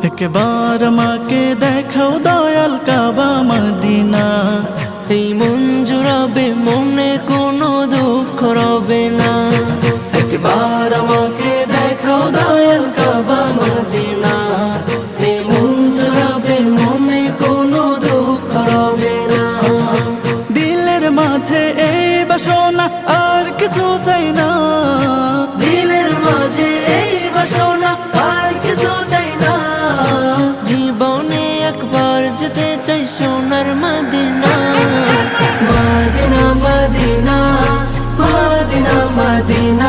একবার আমাকে দেখাও দয়াল কাবা মদিনা, এই মন জুড়াবে, মনে কোনো দুঃখ রবে না। একবার আমাকে দেখাও দয়াল কাবা মদিনা, এই মন জুড়াবে, মনে কোনো দুঃখ রবে না। দিলের মাঝে এই বাসনা, আর কিছু চাই না। দিলের মাঝে এই বাসনা, আর কিছু চাই না। জীবনে একবার যেতে চাই সোনার Medina. Medina Medina Medina Medina